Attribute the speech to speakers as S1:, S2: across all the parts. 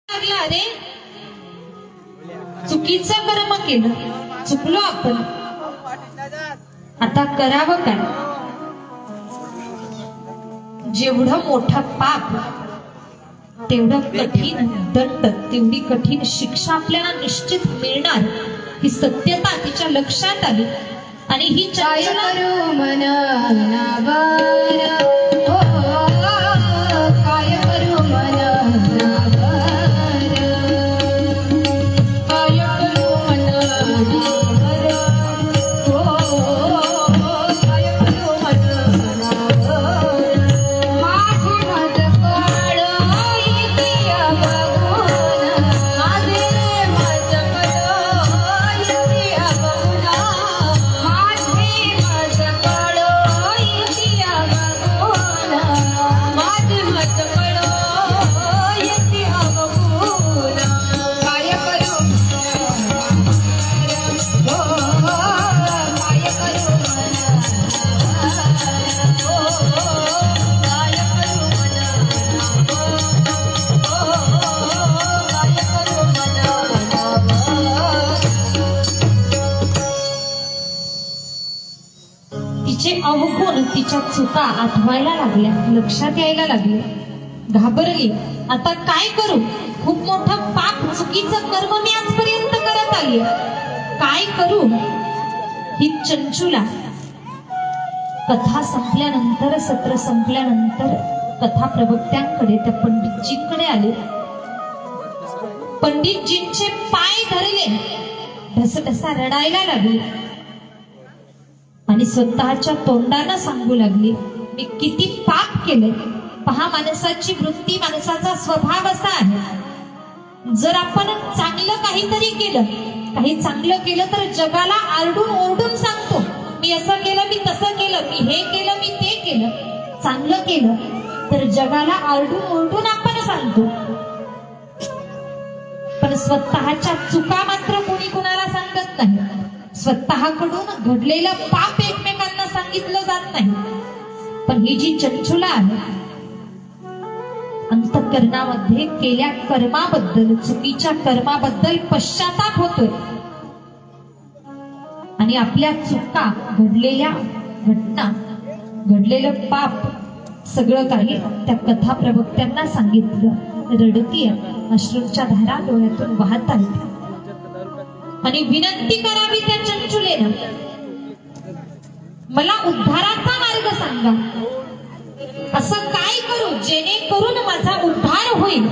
S1: लागला, अरे चुकीचं कर्म केलं, चुकलो आपण, आता करावं काय? जेवढं मोठं पाप तेवढं कठीण दंड, तेवढी कठीण शिक्षा आपल्याला निश्चित मिळणार ही सत्यता तिच्या लक्षात आली. आणि ही
S2: करू मन काय करू मन
S1: अवगुण तिच्या चुका आठवायला लागल्या, लक्षात यायला लागले, घाबरली. आता काय करू? खूप मोठं पाप, चुकीचं कर्म मी आजपर्यंत करत आली, काय करू? ही चंचुला कथा संपल्यानंतर, सत्र संपल्यानंतर कथा प्रवक्त्यांकडे, त्या पंडितजींकडे आले. पंडितजींचे पाय धरले, ढसढसा रडायला लागली आणि स्वतःच्या तोंडानं सांगू लागली, मी किती पाप केले. पहा, माणसाची वृत्ती, माणसाचा स्वभाव असा आहे, जर आपण चांगलं काहीतरी केलं, काही चांगलं केलं तर जगाला आरडून ओरडून सांगतो, मी असं केलं, मी तसं केलं, मी हे केलं, मी ते केलं. चांगलं केलं तर जगाला आरडून ओरडून आपण सांगतो, पण स्वतःच्या चुका मात्र कोणी कुणाला सांगत नाही. स्वतःकडून घडलेलं पाप एकमेकांना सांगितलं जात नाही. पण ही जी चंचुला आहे, अंतःकरणामध्ये केल्या कर्माबद्दल, चुकीच्या कर्माबद्दल पश्चाताप होतोय आणि आपल्या चुका, घडलेल्या घटना, घडलेलं पाप सगळं काही त्या कथा प्रवक्त्यांना सांगितलं. रडतीये, अश्रूंच्या धारा डोळ्यातून वाहत आहेत आणि विनंती करावी त्या चंचुलेनं, मला उद्धाराचा मार्ग सांगा. असं काय करू जेणेकरून माझा उद्धार होईल?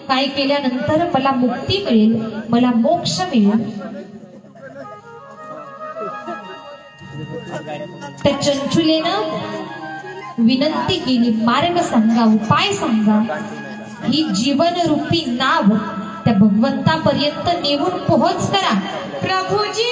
S1: काय केल्यानंतर मला मुक्ती मिळेल, मला मोक्ष मिळेल? त्या चंचुलेनं विनंती केली, मार्ग सांगा, उपाय सांगा. ही जीवनरूपी नाव त्या भगवंतापर्यंत नेऊन पोहोच करा.
S2: प्रभुजी